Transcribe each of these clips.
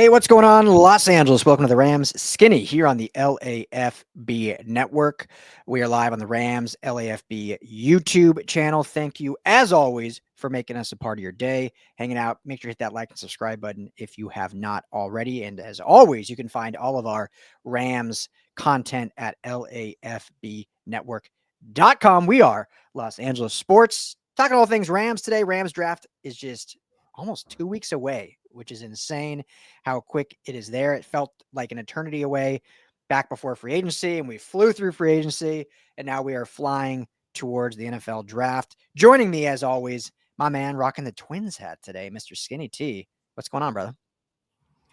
Hey, what's going on, Los Angeles? Welcome to the Rams Skinny here on the LAFB network. We are live on the Rams LAFB YouTube channel. Thank you, as always, for making us a part of your day, hanging out. Make sure you hit that like and subscribe button if you have not already. And as always, you can find all of our Rams content at LAFBnetwork.com. We are Los Angeles Sports, talking all things Rams today. Rams draft is just almost 2 weeks away, which is insane how quick it is there. It felt like an eternity away back before free agency, and we flew through free agency, and now we are flying towards the NFL draft. Joining me, as always, my man rocking the Twins hat today, Mr. Skinny T. What's going on, brother?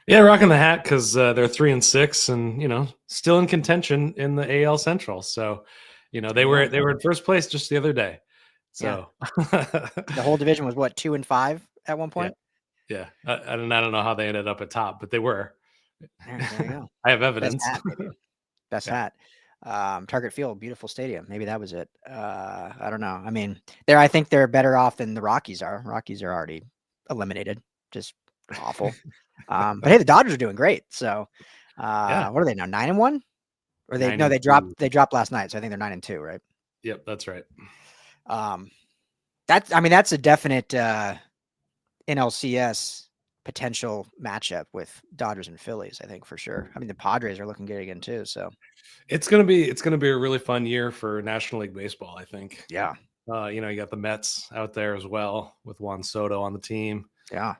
Yeah, rocking the hat because they're 3-6 and, still in contention in the AL Central. So, they were in first place just the other day. So the whole division was what, 2-5 at one point? Yeah. I don't know how they ended up at top, but they were. There you go. I have evidence. Best hat. Target Field, beautiful stadium. Maybe that was it. I don't know. I mean, I think they're better off than the Rockies are. Rockies are already eliminated. Just awful. But hey, the Dodgers are doing great. So what are they now? 9-1? Or they dropped last night. So I think they're 9-2, right? Yep, that's right. That's a definite NLCS potential matchup with Dodgers and Phillies, I think, for sure. I mean, the Padres are looking good again too. So it's gonna be a really fun year for National League Baseball, I think. Yeah. You got the Mets out there as well with Juan Soto on the team. Yeah.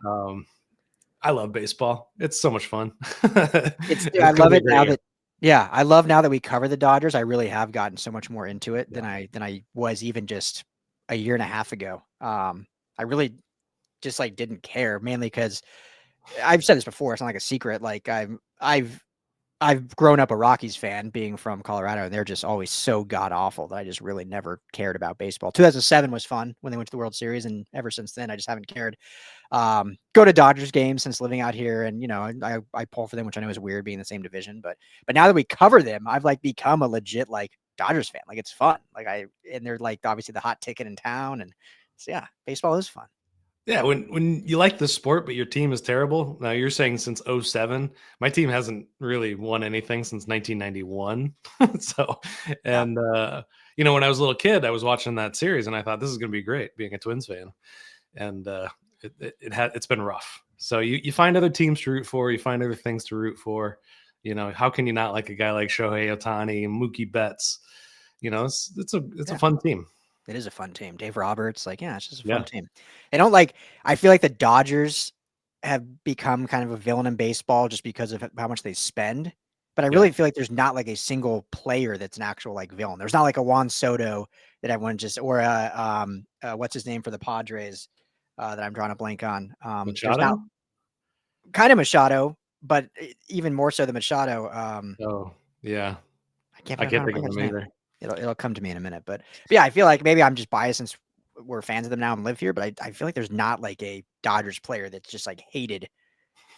I love baseball. It's so much fun. I love it now that. Yeah, I love now that we cover the Dodgers. I really have gotten so much more into it than I was even just a year and a half ago. I really just didn't care, mainly because I've said this before. It's not like a secret. Like I've grown up a Rockies fan, being from Colorado, and they're just always so god awful that I just really never cared about baseball. 2007 was fun when they went to the World Series, and ever since then, I just haven't cared. Go to Dodgers games since living out here, and I pull for them, which I know is weird being in the same division, but now that we cover them, I've become a legit Dodgers fan. It's fun. And they're obviously the hot ticket in town, and so yeah, baseball is fun. Yeah, when you like the sport, but your team is terrible. Now you're saying since 2007, my team hasn't really won anything since 1991. So, and when I was a little kid, I was watching that series, and I thought this is going to be great, being a Twins fan, and it's been rough. So you find other teams to root for, you find other things to root for. How can you not like a guy like Shohei Ohtani, Mookie Betts? It's a fun team. It is a fun team. Dave Roberts, it's just a fun team. They don't I feel like the Dodgers have become kind of a villain in baseball just because of how much they spend. But I really feel like there's not a single player that's an actual villain. There's not a Juan Soto that everyone just, or what's his name for the Padres that I'm drawing a blank on. Machado? Kind of Machado, but even more so than Machado. I can't think of him either. It'll come to me in a minute, but yeah, I feel like maybe I'm just biased since we're fans of them now and live here, but I feel like there's not a Dodgers player that's just hated.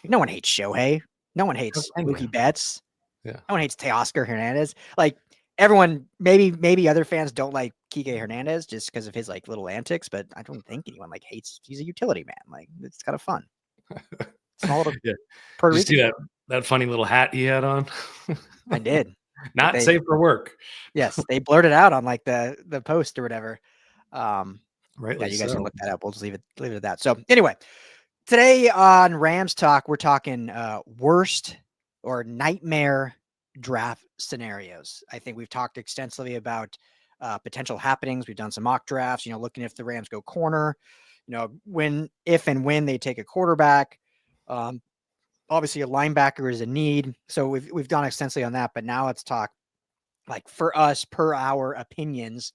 No one hates Shohei. No one hates Mookie Betts. Yeah. No one hates Teoscar Hernandez. Everyone, maybe other fans don't like Kike Hernandez just because of his little antics, but I don't think anyone hates. He's a utility man. It's kind of fun. Small little Puerto Rican. Did you see that funny little hat he had on? I did. Not safe for work. Yes, they blurted out on the post or whatever. Right. Yeah, you guys can look that up. We'll just leave it at that. So anyway, today on Rams Talk, we're talking worst or nightmare draft scenarios. I think we've talked extensively about potential happenings. We've done some mock drafts, looking if the Rams go corner, if and when they take a quarterback. Obviously a linebacker is a need. So we've gone extensively on that, but now let's talk for us, per our opinions,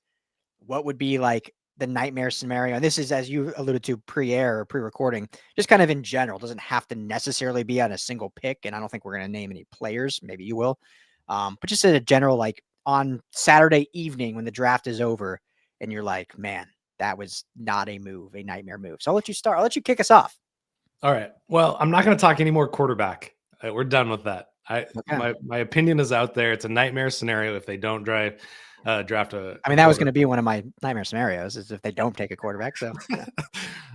what would be the nightmare scenario. And this is, as you alluded to pre-air or pre-recording, just kind of in general. It doesn't have to necessarily be on a single pick. And I don't think we're going to name any players. Maybe you will. But just in a general, on Saturday evening when the draft is over and you're man, that was not a nightmare move. So I'll let you start. I'll let you kick us off. All right. Well, I'm not going to talk any more quarterback. We're done with that. My opinion is out there. It's a nightmare scenario if they don't draft a. I mean, that was going to be one of my nightmare scenarios is if they don't take a quarterback. So, yeah.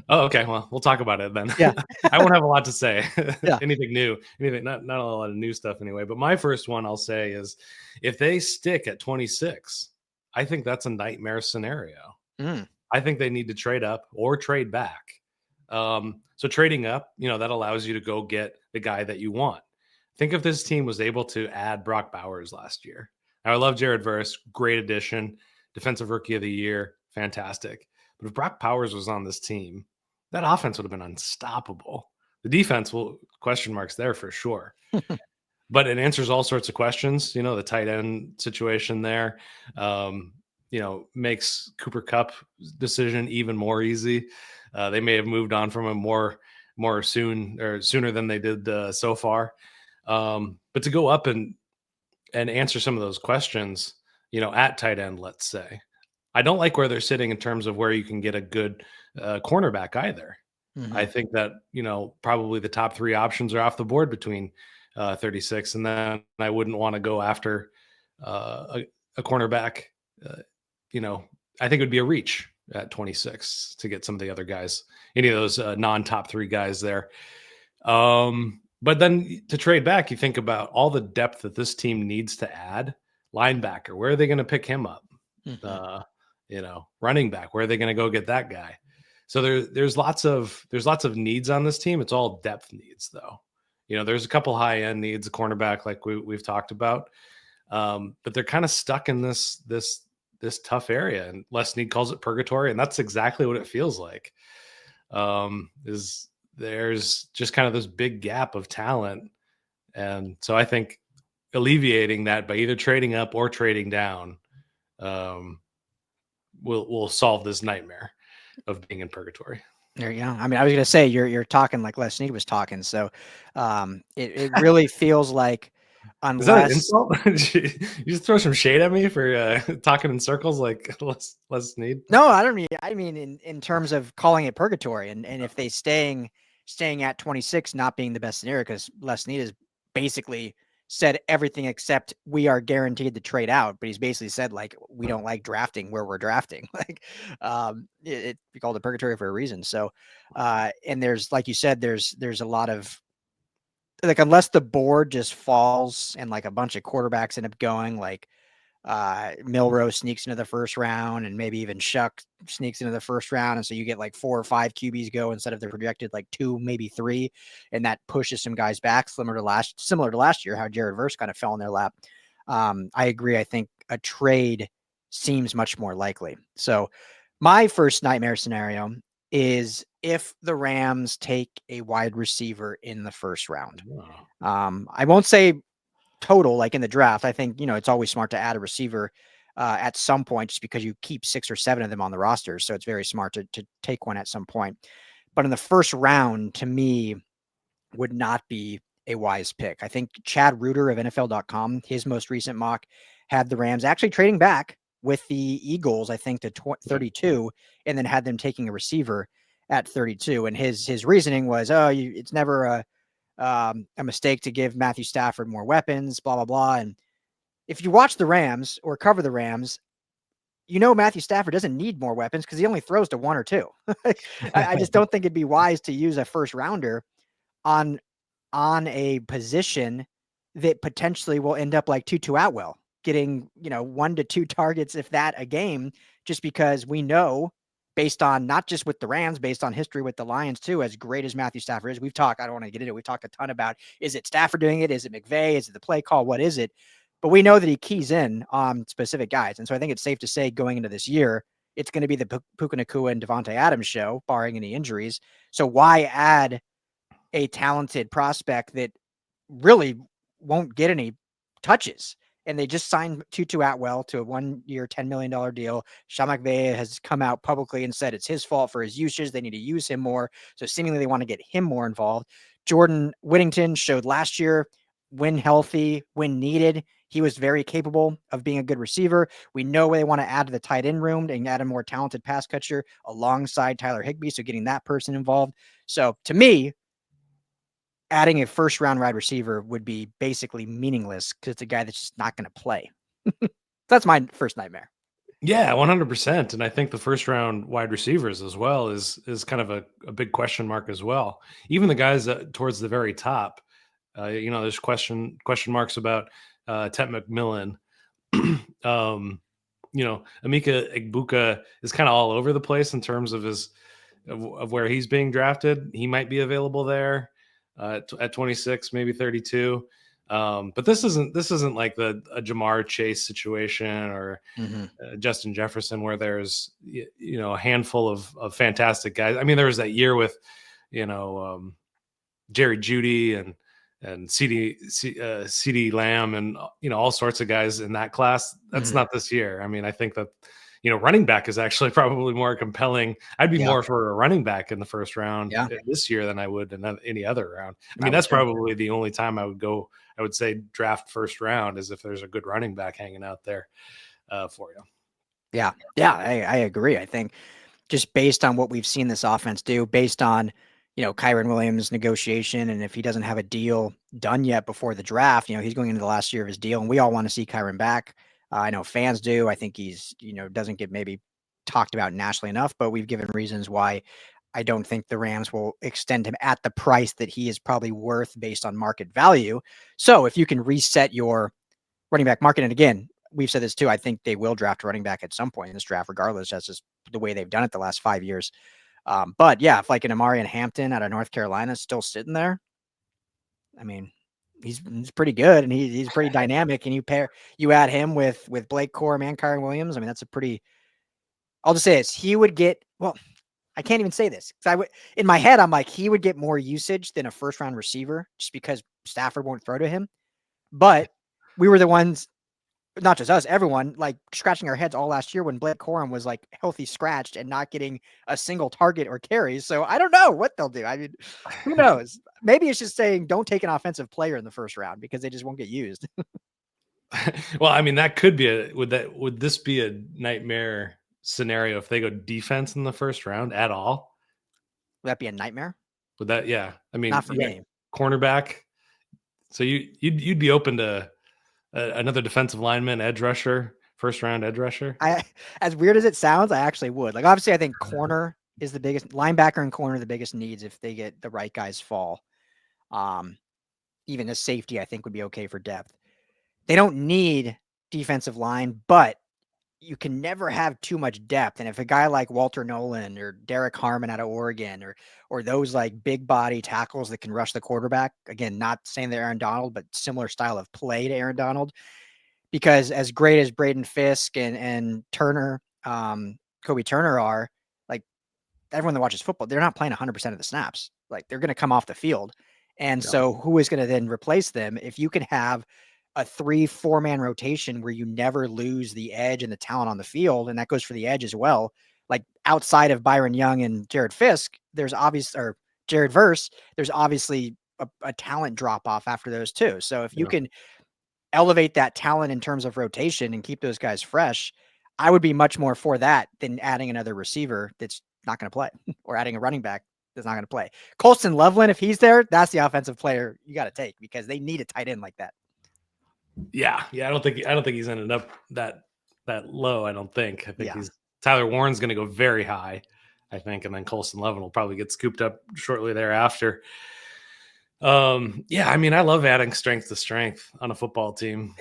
Oh, okay. Well, we'll talk about it then. Yeah. I won't have a lot to say. Yeah. Anything new? Not a lot of new stuff anyway. But my first one I'll say is if they stick at 26, I think that's a nightmare scenario. I think they need to trade up or trade back. So trading up, that allows you to go get the guy that you want. Think if this team was able to add Brock Bowers last year. I love Jared Verse, great addition, defensive rookie of the year, fantastic. But if Brock Bowers was on this team, that offense would have been unstoppable. The defense question marks there for sure. But it answers all sorts of questions. The tight end situation there, makes Cooper Kupp decision even more easy. They may have moved on from him more sooner than they did so far. But to go up and answer some of those questions, at tight end, let's say, I don't like where they're sitting in terms of where you can get a good cornerback either. I think that, probably the top three options are off the board between 36. And then I wouldn't want to go after a cornerback. I think it would be a reach at 26 to get some of the other guys, any of those non-top three guys there. But then to trade back, you think about all the depth that this team needs to add. Linebacker, where are they going to pick him up? Running back, where are they going to go get that guy? So there's lots of needs on this team. It's all depth needs, though. There's a couple high end needs, a cornerback like we've talked about, but they're kind of stuck in this tough area. And Les Snead calls it purgatory, and that's exactly what it feels like. There's just kind of this big gap of talent. And so I think alleviating that by either trading up or trading down will solve this nightmare of being in purgatory. There you go. I mean, I was going to say you're talking like Les Snead was talking. So it really feels like unless is that an insult? You just throw some shade at me for talking in circles like Les Snead? No, I don't mean. I mean in terms of calling it purgatory, and if they staying at 26 not being the best scenario, because Les Snead has basically said everything except we are guaranteed to trade out, but he's basically said like we don't like drafting where we're drafting. Like we called it purgatory for a reason. So and there's, like you said, there's a lot of, like, unless the board just falls and like a bunch of quarterbacks end up going, like Milroe sneaks into the first round, and maybe even Shuck sneaks into the first round, and so you get like 4 or 5 QBs go instead of the projected like 2, maybe 3, and that pushes some guys back, similar to last year, how Jared Verse kind of fell in their lap. I agree. I think a trade seems much more likely. So my first nightmare scenario is if the Rams take a wide receiver in the first round. I won't say total like in the draft. I think it's always smart to add a receiver at some point, just because you keep 6 or 7 of them on the roster, so it's very smart to take one at some point. But in the first round, to me, would not be a wise pick. I think Chad Reuter of NFL.com, his most recent mock, had the Rams actually trading back with the Eagles, I think, to 32, and then had them taking a receiver at 32. And his reasoning was, it's never a mistake to give Matthew Stafford more weapons, blah, blah, blah. And if you watch the Rams or cover the Rams, Matthew Stafford doesn't need more weapons because he only throws to 1 or 2. I just don't think it'd be wise to use a first rounder on a position that potentially will end up like Tutu Atwell, getting 1 to 2 targets, if that, a game, just because we know, based on not just with the Rams, based on history with the Lions too, as great as Matthew Stafford is. We've talked, I don't want to get into it, we've talked a ton about, is it Stafford doing it? Is it McVay? Is it the play call? What is it? But we know that he keys in on specific guys. And so I think it's safe to say going into this year, it's going to be the Puka Nacua and Devontae Adams show, barring any injuries. So why add a talented prospect that really won't get any touches? And they just signed Tutu Atwell to a 1-year, $10 million deal. Sean McVay has come out publicly and said it's his fault for his usage. They need to use him more. So seemingly they want to get him more involved. Jordan Whittington showed last year, when healthy, when needed, he was very capable of being a good receiver. We know they want to add to the tight end room and add a more talented pass catcher alongside Tyler Higbee. So getting that person involved. So to me, adding a first round wide receiver would be basically meaningless because it's a guy that's just not going to play. That's my first nightmare. Yeah, 100%. And I think the first round wide receivers as well is kind of a big question mark as well. Even the guys towards the very top, there's question marks about Tet McMillan. Amika Egbuka is kind of all over the place in terms of of where he's being drafted. He might be available there at 26, maybe 32. But this isn't like a Jamar Chase situation or Justin Jefferson where there's a handful of fantastic guys. I mean, there was that year with Jerry Jeudy and CD Lamb and all sorts of guys in that class. That's not this year. I mean, I think that running back is actually probably more compelling. I'd be more for a running back in the first round this year than I would in any other round. I mean, that's probably the only time I would say draft first round is if there's a good running back hanging out there for you. Yeah. I agree. I think just based on what we've seen this offense do, based on Kyren Williams negotiation, and if he doesn't have a deal done yet before the draft, he's going into the last year of his deal, and we all want to see Kyren back. I know fans do. I think he's doesn't get maybe talked about nationally enough, but we've given reasons why I don't think the Rams will extend him at the price that he is probably worth based on market value. So if you can reset your running back market, and again, we've said this too, I think they will draft a running back at some point in this draft, regardless. That's just the way they've done it the last 5 years. But yeah, if like an Amarian Hampton out of North Carolina is still sitting there, I mean, he's pretty good and he's pretty dynamic. And you add him with Blake Corum and Kyren Williams. I mean, that's a pretty. I'll just say this: he would get. Well, I can't even say this because in my head I'm like he would get more usage than a first round receiver just because Stafford won't throw to him. But we were the ones. Not just us, everyone, like scratching our heads all last year when Blake Corum was like healthy scratched and not getting a single target or carries. So I don't know what they'll do. I mean, who knows? Maybe it's just saying don't take an offensive player in the first round because they just won't get used. Well, I mean, that could be would this be a nightmare scenario if they go defense in the first round at all? Would that be a nightmare? Would that? Yeah. I mean, not for me. Cornerback. So you'd be open to another defensive lineman, edge rusher, first round edge rusher. As weird as it sounds, I actually would. Like obviously, I think corner is the biggest linebacker and corner are the biggest needs if they get the right guys fall. Even a safety, I think, would be okay for depth. They don't need defensive line, but you can never have too much depth. And if a guy like Walter Nolan or Derek Harmon out of Oregon or those like big body tackles that can rush the quarterback, again, not saying they're Aaron Donald, but similar style of play to Aaron Donald, because as great as Braden Fisk and Turner, Kobie Turner are, like everyone that watches football, they're not playing 100% of the snaps. Like they're going to come off the field. And so who is going to then replace them? If you can have a 3-4 man rotation where you never lose the edge and the talent on the field, and that goes for the edge as well. Like outside of Byron Young and Jared Fisk, or Jared Verse, there's obviously a talent drop off after those two. So if you can elevate that talent in terms of rotation and keep those guys fresh, I would be much more for that than adding another receiver that's not going to play or adding a running back that's not going to play. Colston Loveland, if he's there, that's the offensive player you got to take because they need a tight end like that. Yeah. I don't think he's ended up that low. I think he's Tyler Warren's going to go very high, I think, and then Colston Loveland will probably get scooped up shortly thereafter. I mean, I love adding strength to strength on a football team,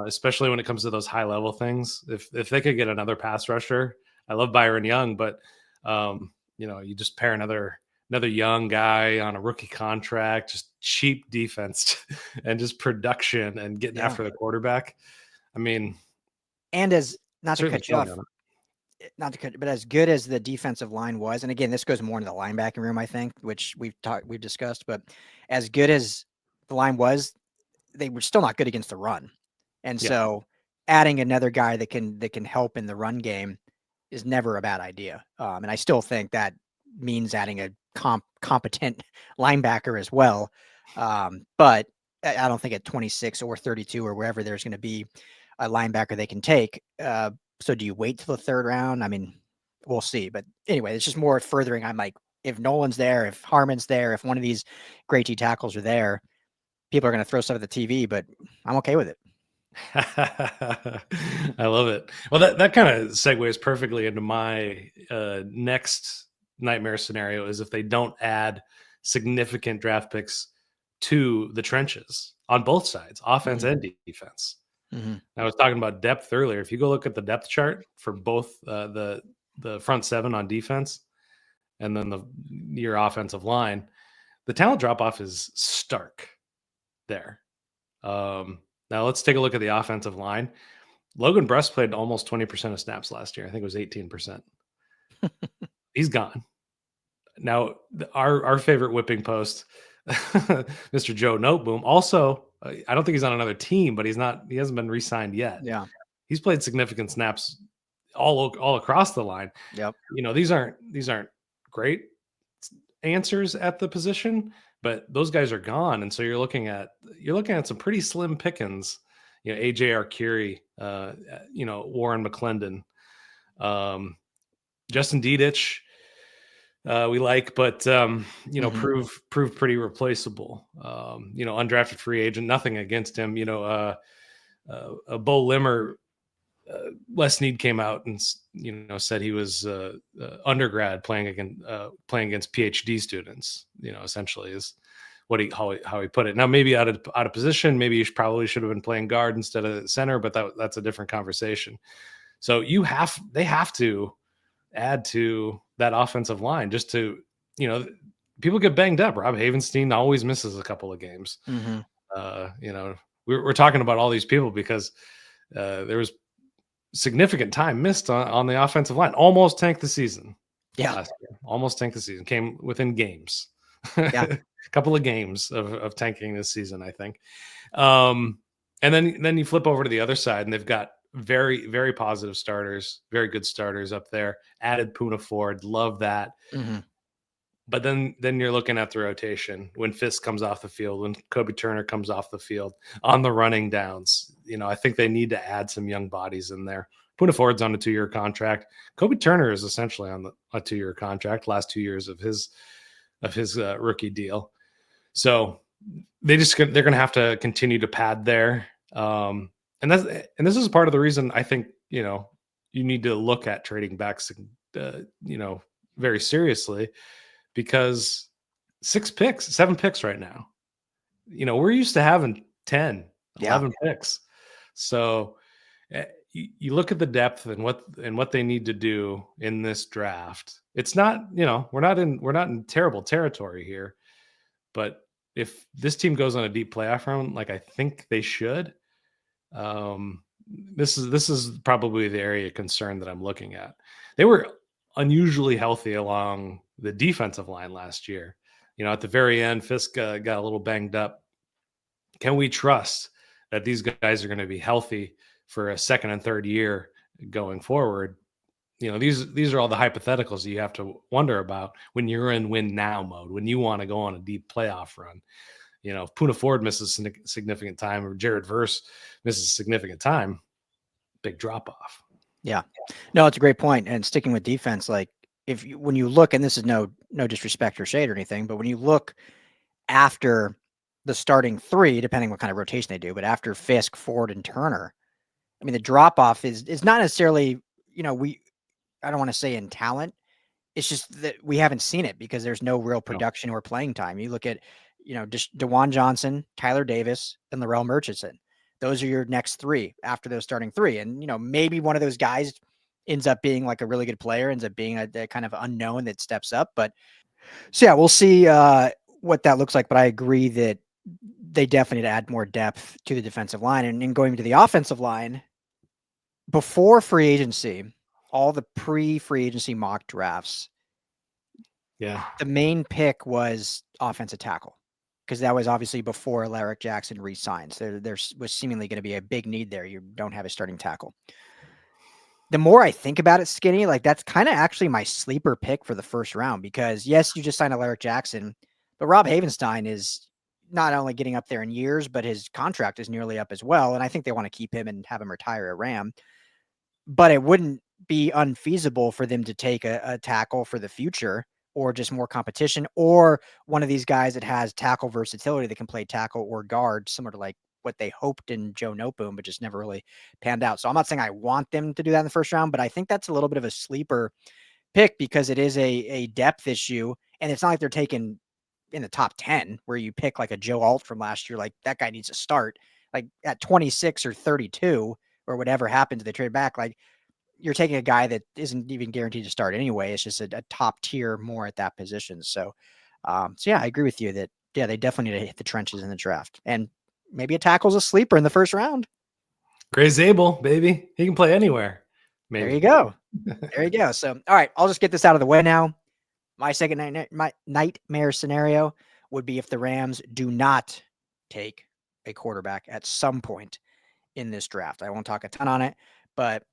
especially when it comes to those high level things. If they could get another pass rusher, I love Byron Young, but you just pair another young guy on a rookie contract, just cheap defense and just production and getting after the quarterback. I mean, and as not to cut you off, but as good as the defensive line was, and again, this goes more into the linebacking room, I think, which we've discussed, but as good as the line was, they were still not good against the run. And so adding another guy that can help in the run game is never a bad idea. And I still think that means adding a competent linebacker as well. But I don't think at 26 or 32 or wherever there's going to be a linebacker they can take. So do you wait till the third round? I mean, we'll see. But anyway, it's just more furthering. I'm like, if Nolan's there, if Harmon's there, if one of these great D tackles are there, people are going to throw stuff at the TV, but I'm okay with it. I love it. Well, that kind of segues perfectly into my next nightmare scenario is if they don't add significant draft picks to the trenches on both sides, offense and defense. I was talking about depth earlier. If you go look at the depth chart for both the front seven on defense and then your offensive line, the talent drop off is stark there. Now let's take a look at the offensive line. Logan Bruss played almost 20% of snaps last year. I think it was 18%. He's gone. Now, our favorite whipping post, Mr. Joe Noteboom, also, I don't think he's on another team, but he hasn't been re-signed yet. Yeah. He's played significant snaps all across the line. Yep. These aren't great answers at the position, but those guys are gone. And so you're looking at some pretty slim pickings, AJ Arcuri, Warren McClendon, Justin Dedich, we like, but prove pretty replaceable. Undrafted free agent, nothing against him. Bo Limmer, Les Need came out and said he was undergrad playing against PhD students. Essentially is what how he put it. Now maybe out of position, maybe he probably should have been playing guard instead of center, but that's a different conversation. So they have to add to that offensive line just to, people get banged up. Rob Havenstein always misses a couple of games. We're talking about all these people because there was significant time missed on the offensive line. Almost tanked the season. Yeah. Last year. Almost tanked the season. Came within games. Yeah. A couple of games of tanking this season, I think. And then you flip over to the other side and they've got very, very positive starters, very good starters up there. Added Poona Ford, love that. But then you're looking at the rotation when Fisk comes off the field, when Kobie Turner comes off the field on the running downs. I think they need to add some young bodies in there. Poona Ford's on a 2-year contract. Kobie Turner is essentially on a 2-year contract, last 2 years of his rookie deal. So they're going to have to continue to pad there. And this is part of the reason I think, you need to look at trading back, very seriously, because 7 picks right now, we're used to having 10, 11 picks. So you look at the depth and what they need to do in this draft. It's not, we're not in terrible territory here, but if this team goes on a deep playoff run, like I think they should, this is probably the area of concern that I'm looking at. They were unusually healthy along the defensive line last year. At the very end, Fisk got a little banged up. Can we trust that these guys are going to be healthy for a second and third year going forward? These are all the hypotheticals that you have to wonder about when you're in win now mode, when you want to go on a deep playoff run. If Poona Ford misses significant time or Jared Verse misses significant time, big drop off. Yeah, no, it's a great point. And sticking with defense, like when you look, and this is no disrespect or shade or anything, but when you look after the starting 3, depending what kind of rotation they do, but after Fisk, Ford, and Turner, I mean, the drop off is not necessarily, I don't want to say in talent. It's just that we haven't seen it because there's no real production or playing time. You look at, just DeJuan Johnson, Tyler Davis, and Larrell Murchison. Those are your next 3 after those starting 3. And, maybe one of those guys ends up being like a really good player, ends up being a kind of unknown that steps up. But so, yeah, we'll see what that looks like. But I agree that they definitely need to add more depth to the defensive line. And going to the offensive line, before free agency, all the pre-free agency mock drafts, the main pick was offensive tackle, because that was obviously before Alaric Jackson re-signs. There was seemingly going to be a big need there. You don't have a starting tackle. The more I think about it, Skinny, like that's kind of actually my sleeper pick for the first round, because yes, you just signed Alaric Jackson, but Rob Havenstein is not only getting up there in years, but his contract is nearly up as well. And I think they want to keep him and have him retire at Ram, but it wouldn't be unfeasible for them to take a tackle for the future or just more competition, or one of these guys that has tackle versatility that can play tackle or guard, similar to like what they hoped in Joe Noteboom, but just never really panned out. So I'm not saying I want them to do that in the first round, but I think that's a little bit of a sleeper pick because it is a depth issue. And it's not like they're taking in the top 10 where you pick like a Joe Alt from last year. Like that guy needs to start like at 26 or 32 or whatever happens. They trade back. Like you're taking a guy that isn't even guaranteed to start anyway. It's just a top tier more at that position. So yeah, I agree with you that, yeah, they definitely need to hit the trenches in the draft, and maybe a tackle's a sleeper in the first round. Gray Zabel, baby. He can play anywhere. Maybe. There you go. There you go. So, all right, I'll just get this out of the way now. My second nightmare scenario would be if the Rams do not take a quarterback at some point in this draft. I won't talk a ton on it, but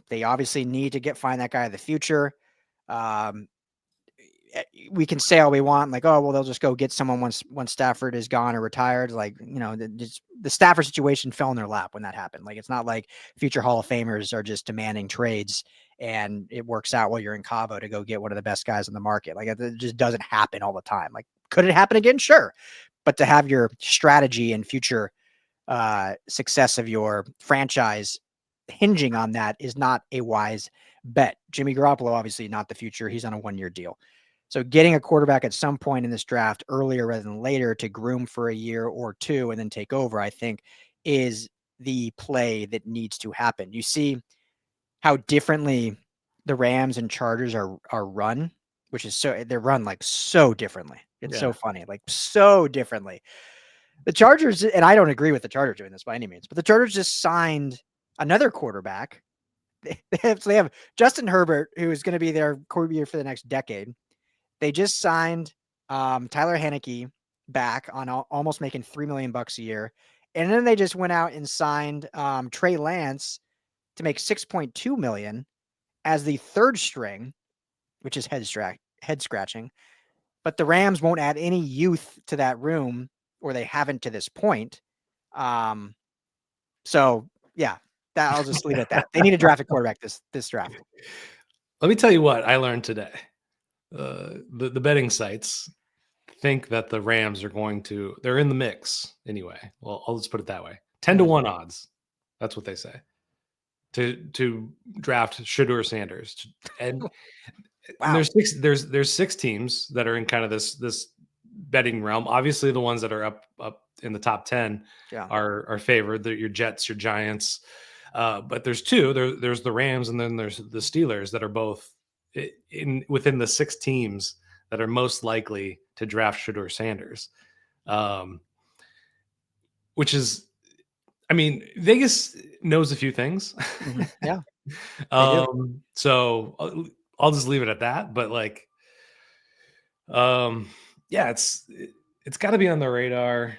they obviously need to find that guy of the future. We can say all we want, like, oh, well, they'll just go get someone once Stafford is gone or retired. Like, the Stafford situation fell in their lap when that happened. Like, it's not like future Hall of Famers are just demanding trades and it works out while you're in Cabo to go get one of the best guys on the market. Like, it just doesn't happen all the time. Like, could it happen again? Sure. But to have your strategy and future success of your franchise hinging on that is not a wise bet. Jimmy Garoppolo, obviously not the future. He's on a 1-year deal. So getting a quarterback at some point in this draft earlier rather than later to groom for a year or two and then take over, I think is the play that needs to happen. You see how differently the Rams and Chargers are run, which is they're run like so differently. It's so funny, like so differently. The Chargers, and I don't agree with the Chargers doing this by any means, but the Chargers just signed another quarterback. They have Justin Herbert, who is going to be their quarterback for the next decade. They just signed Tyler Heineke back on almost making $3 million a year. And then they just went out and signed Trey Lance to make $6.2 million as the third string, which is head scratching. But the Rams won't add any youth to that room, or they haven't to this point. So yeah, I'll just leave it at that. They need to draft a quarterback this draft. Let me tell you what I learned today. The betting sites think that the Rams they're in the mix anyway. Well, I'll just put it that way. 10-1 odds. That's what they say. To draft Shedeur Sanders. And, wow. and there's 6 teams that are in kind of this betting realm. Obviously the ones that are up in the top 10 are favored. They're your Jets, your Giants. But there's 2. There's the Rams and then there's the Steelers that are both within the 6 teams that are most likely to draft Shedeur Sanders, which is, I mean, Vegas knows a few things. Mm-hmm. Yeah. So I'll just leave it at that. But like, yeah, it's got to be on the radar.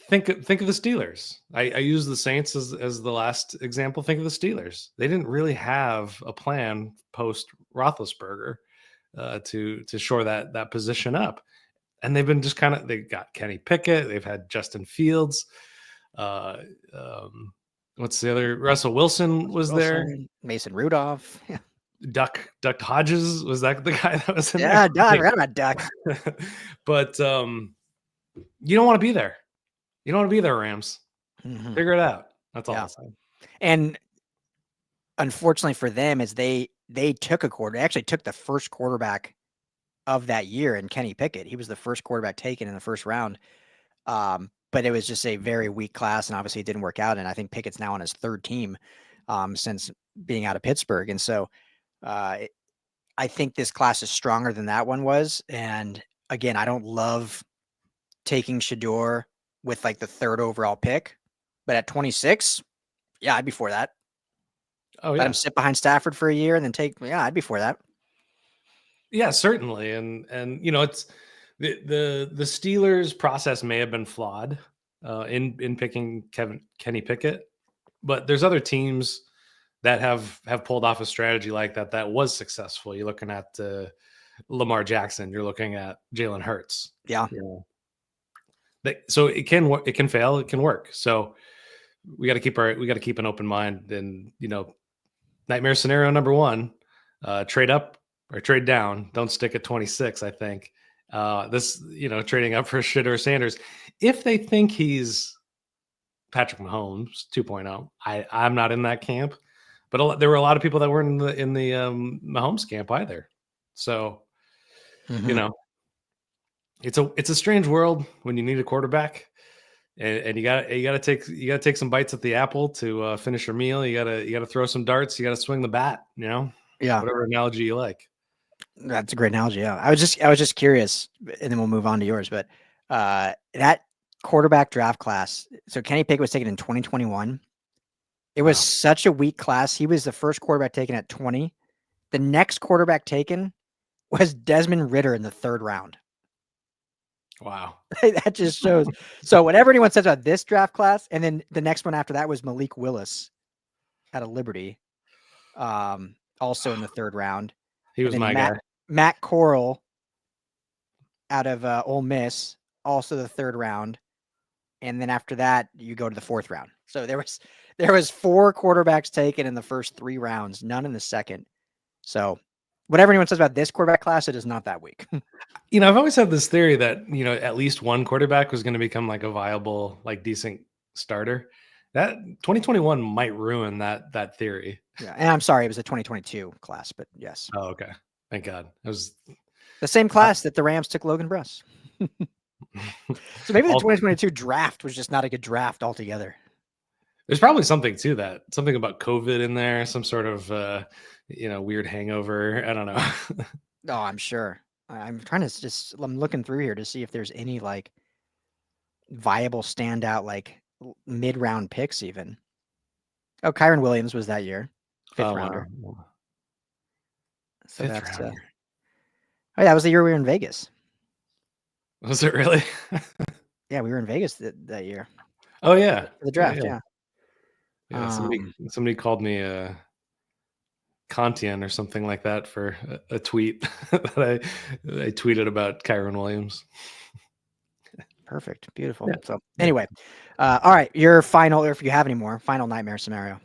Think of the Steelers. I use the Saints as the last example. Think of the Steelers. They didn't really have a plan post Roethlisberger to shore that position up, and they've been just they got Kenny Pickett. They've had Justin Fields. What's the other? Russell Wilson was there. Mason Rudolph. Yeah. Duck Hodges, was that the guy that was in there? Yeah, I forgot about Duck. But you don't want to be there. You don't want to be there, Rams. Mm-hmm. Figure it out. That's all I'm saying. And unfortunately for them, is they took a quarterback. They actually took the first quarterback of that year in Kenny Pickett. He was the first quarterback taken in the first round. But it was just a very weak class, and obviously it didn't work out. And I think Pickett's now on his 3rd team since being out of Pittsburgh. And so I think this class is stronger than that one was. And again, I don't love taking Shedeur with like the 3rd overall pick, but at 26, yeah, I'd be for that. Oh, yeah. Let him sit behind Stafford for a year and then I'd be for that. Yeah, certainly. And it's the Steelers process may have been flawed in picking Kenny Pickett, but there's other teams that have pulled off a strategy like that was successful. You're looking at Lamar Jackson. You're looking at Jalen Hurts. Yeah. So it can fail. It can work. So we got to keep an open mind. And nightmare scenario number 1, trade up or trade down. Don't stick at 26, I think. This, trading up for Shedeur Sanders. If they think he's Patrick Mahomes 2.0, I'm not in that camp. But there were a lot of people that weren't in the Mahomes camp either. So, it's a strange world when you need a quarterback, and you got to take some bites at the apple to finish your meal. You got to throw some darts. You got to swing the bat. Yeah, whatever analogy you like. That's a great analogy. Yeah, I was just curious, and then we'll move on to yours. But that quarterback draft class. So Kenny Pickett was taken in 2021. It was such a weak class. He was the first quarterback taken at 20. The next quarterback taken was Desmond Ridder in the 3rd round. Wow. That just shows. So whatever anyone says about this draft class, and then the next one after that was Malik Willis out of Liberty, also in the 3rd round. He was my guy. Matt Corral out of Ole Miss, also the 3rd round. And then after that, you go to the 4th round. So there was 4 quarterbacks taken in the first 3 rounds, none in the second. So whatever anyone says about this quarterback class, it is not that weak. I've always had this theory that, at least one quarterback was going to become like a viable, like decent starter. That 2021 might ruin that theory. Yeah. And I'm sorry, it was a 2022 class, but yes. Oh, okay. Thank God. It was the same class that the Rams took Logan Bruss. So maybe the 2022 draft was just not a good draft altogether. There's probably something to that. Something about COVID in there, some sort of weird hangover. I don't know. Oh, I'm sure. I'm trying to I'm looking through here to see if there's any like viable standout like mid-round picks even. Oh, Kyren Williams was that year. 5th rounder. Wow. So that's oh yeah, that was the year we were in Vegas. Was it really? Yeah, we were in Vegas that year. Oh yeah, for the draft. Yeah. Somebody called me Kantian or something like that for a tweet that I tweeted about Kyren Williams. Perfect, beautiful. Yeah. So anyway, all right, your final, or if you have any more, final nightmare scenario.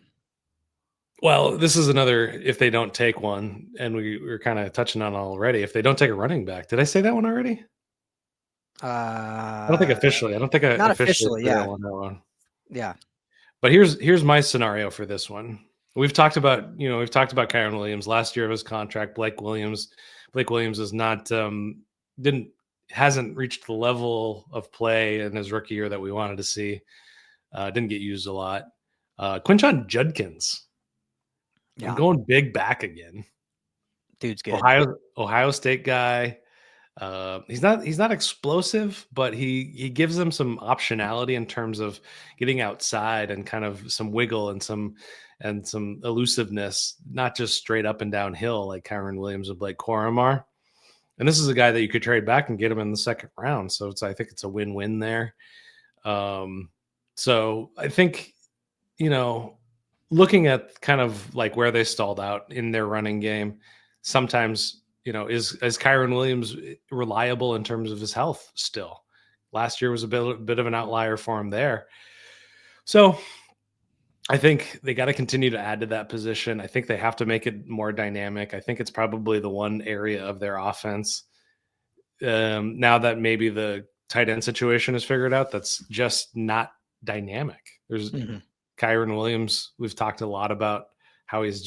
Well, this is another, if they don't take one, and we were kind of touching on already, if they don't take a running back. Did I say that one already? I don't think officially. I don't think I not officially. Yeah. On that one. Yeah. But here's my scenario for this one. We've talked about Kyren Williams last year of his contract. Blake Williams is not hasn't reached the level of play in his rookie year that we wanted to see. Didn't get used a lot. Quinton Judkins. Yeah. I'm going big back again. Dude's good. Ohio State guy. He's not explosive, but he gives them some optionality in terms of getting outside and kind of some wiggle and some elusiveness, not just straight up and downhill like Kyren Williams and Blake Corum are. And this is a guy that you could trade back and get him in the 2nd round. So I think it's a win-win there. So I think, looking at kind of like where they stalled out in their running game, sometimes, is Kyren Williams reliable in terms of his health still? Last year was a bit of an outlier for him there. So I think they got to continue to add to that position. I think they have to make it more dynamic. I think it's probably the one area of their offense now that maybe the tight end situation is figured out, that's just not dynamic. There's Kyren Williams. We've talked a lot about how he's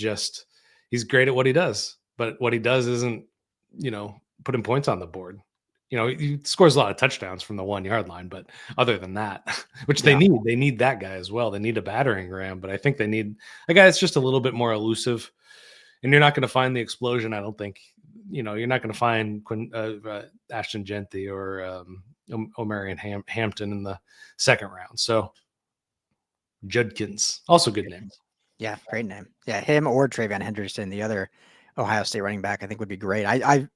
great at what he does, but what he does isn't, putting points on the board. He scores a lot of touchdowns from the 1-yard line, but other than that, which they need that guy as well. They need a battering ram, but I think they need a guy that's just a little bit more elusive. And you're not going to find the explosion. I don't think, you're not going to find Ashton Genty or Omarion Hampton in the 2nd round. So Judkins, also good name. Yeah, great name. Yeah, him or Travion Henderson, the other Ohio State running back, I think would be great.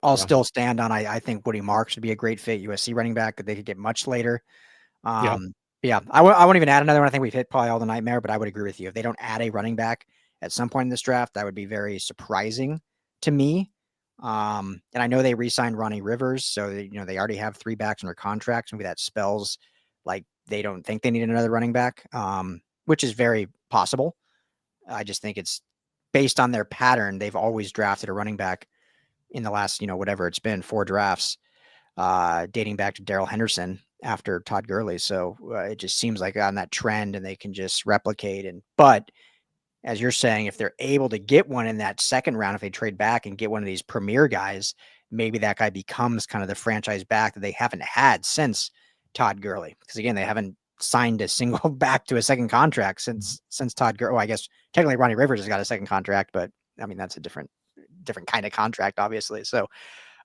I'll still stand on. I think Woody Marks would be a great fit. USC running back that they could get much later. I won't even add another one. I think we've hit probably all the nightmare, but I would agree with you. If they don't add a running back at some point in this draft, that would be very surprising to me. And I know they re-signed Ronnie Rivers, so they already have 3 backs under contracts. Maybe that spells like they don't think they need another running back, which is very possible. I just think it's based on their pattern. They've always drafted a running back in the last, whatever it's been, 4 drafts, dating back to Darrell Henderson after Todd Gurley. So it just seems like on that trend, and they can just replicate. But as you're saying, if they're able to get one in that second round, if they trade back and get one of these premier guys, maybe that guy becomes kind of the franchise back that they haven't had since Todd Gurley. Because again, they haven't signed a single back to a second contract since Todd Gurley. Well, I guess technically Ronnie Rivers has got a second contract, but I mean, that's a different kind of contract, obviously. So,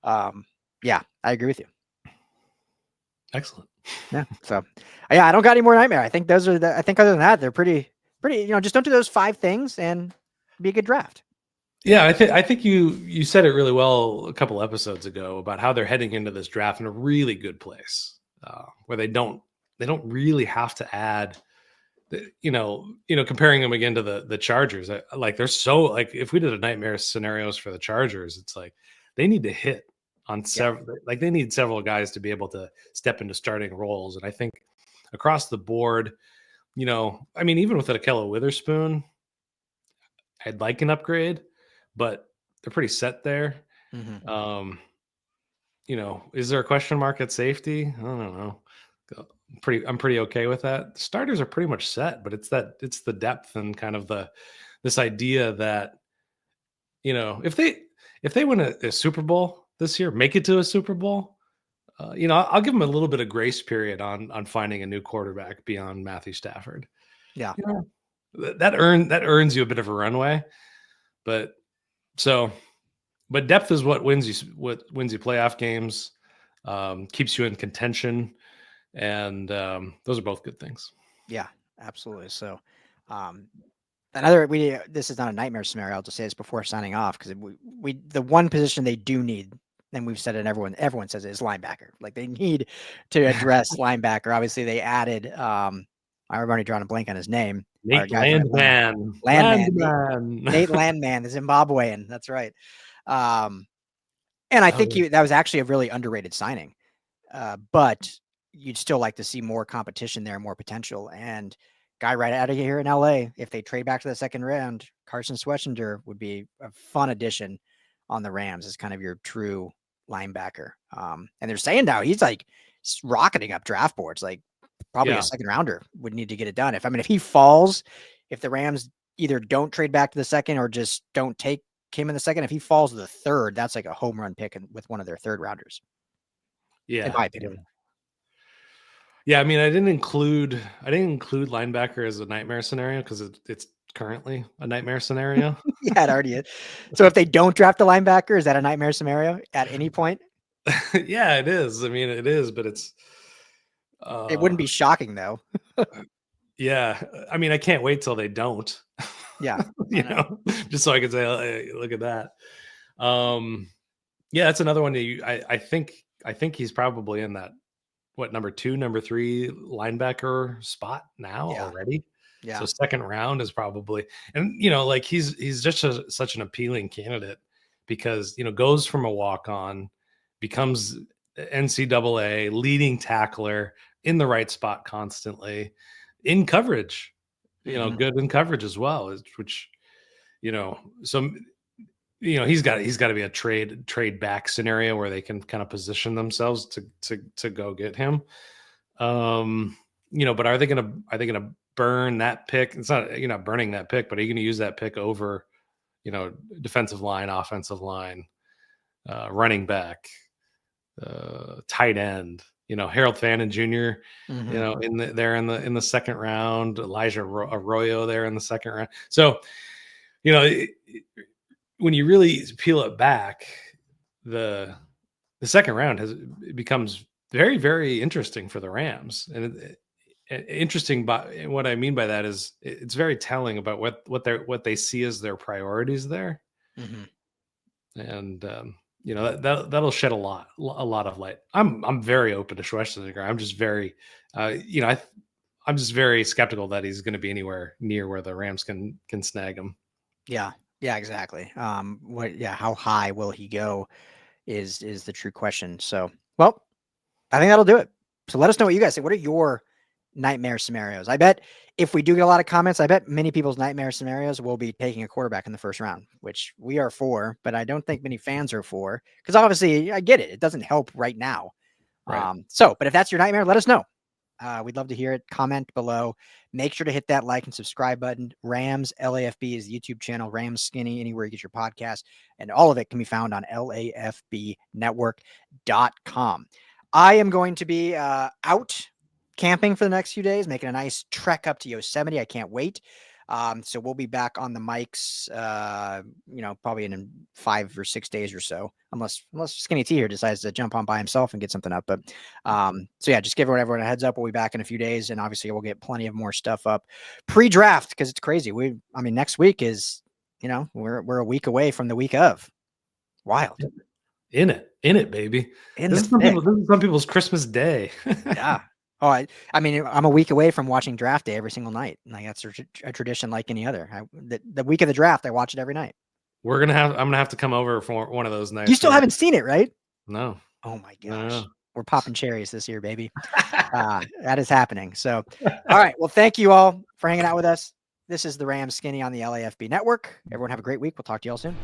yeah, I agree with you. Excellent. Yeah. So, yeah, I don't got any more nightmare. I think those are I think other than that, they're pretty, just don't do those 5 things and be a good draft. Yeah, I think you said it really well a couple episodes ago about how they're heading into this draft in a really good place, where they don't really have to add. Comparing them again to the Chargers, like they're so like if we did a nightmare scenarios for the Chargers, it's like they need to hit on several, like they need several guys to be able to step into starting roles, and I think across the board, I mean, even with Akhello Witherspoon, I'd like an upgrade, but they're pretty set there. Mm-hmm. Is there a question mark at safety? I don't know. I'm pretty okay with that. The starters are pretty much set, but it's the depth and kind of this idea that, if they win a Super Bowl this year, make it to a Super Bowl, I'll give them a little bit of grace period on finding a new quarterback beyond Matthew Stafford. Yeah. That earns you a bit of a runway, but depth is what wins you playoff games, keeps you in contention, and those are both good things. Yeah, absolutely. So, this is not a nightmare scenario. I'll just say this before signing off, because we the one position they do need, and we've said it, and everyone says it, is linebacker. Like they need to address linebacker. Obviously, they added. I've already drawn a blank on his name. Nate Landman. Nate Landman, the Zimbabwean. That's right. And I think that was actually a really underrated signing. But you'd still like to see more competition there, more potential. And guy right out of here in LA, if they trade back to the second round, Carson Schwarzenegger would be a fun addition on the Rams as kind of your true linebacker. And they're saying now he's like rocketing up draft boards, like probably a second rounder would need to get it done. If he falls, if the Rams either don't trade back to the second or just don't take him in the second, if he falls to the third, that's like a home run pick with one of their third rounders. Yeah. In my opinion. Yeah, I mean, I didn't include linebacker as a nightmare scenario because it's currently a nightmare scenario. Yeah, it already is. So if they don't draft a linebacker, is that a nightmare scenario at any point? Yeah, it is. I mean, it is, but it's. It wouldn't be shocking though. Yeah, I mean, I can't wait till they don't. Yeah, just so I can say, hey, look at that. Yeah, that's another one that I think he's probably in that number 2, number 3 linebacker spot now already. Yeah. So second round is probably, and like he's just such an appealing candidate because goes from a walk-on, becomes NCAA leading tackler in the right spot constantly, in coverage, good in coverage as well, which so he's got to be a trade back scenario where they can kind of position themselves to go get him. But are they gonna burn that pick? It's not, you're not burning that pick, but are you going to use that pick over, defensive line, offensive line, running back, tight end, Harold Fannin Jr., in the second round, Elijah Arroyo there in the second round. So, when you really peel it back, the second round becomes very, very interesting for the Rams. And interesting, but what I mean by that is it's very telling about what they see as their priorities there. And that'll shed a lot of light. I'm very open to Schwarzenegger. I'm just very I'm just very skeptical that he's going to be anywhere near where the Rams can snag him. Yeah, exactly. How high will he go is the true question. So, well, I think that'll do it. So let us know what you guys think. What are your nightmare scenarios. I bet if we do get a lot of comments, I bet many people's nightmare scenarios will be taking a quarterback in the first round, which we are for, but I don't think many fans are for, because obviously I get it. It doesn't help right now. Right. But if that's your nightmare, let us know. We'd love to hear it. Comment below. Make sure to hit that like and subscribe button. Rams LAFB is the YouTube channel. Rams Skinny, anywhere you get your podcast. And all of it can be found on LAFBnetwork.com. I am going to be out camping for the next few days, making a nice trek up to Yosemite. I can't wait. So we'll be back on the mics, probably in 5 or 6 days or so, unless Skinny T here decides to jump on by himself and get something up. But so yeah, just give everyone a heads up. We'll be back in a few days, and obviously we'll get plenty of more stuff up pre-draft, because it's crazy. Next week is, we're a week away from the week of. Wild. In it, baby. This is some people's Christmas day. Yeah. Oh, I'm a week away from watching draft day every single night. Like, that's a tradition like any other. The week of the draft, I watch it every night. I'm gonna have to come over for one of those nights. You still haven't seen it, right? No. Oh my gosh. No. We're popping cherries this year, baby. That is happening. So, all right. Well, thank you all for hanging out with us. This is the Rams Skinny on the LAFB network. Everyone have a great week. We'll talk to you all soon.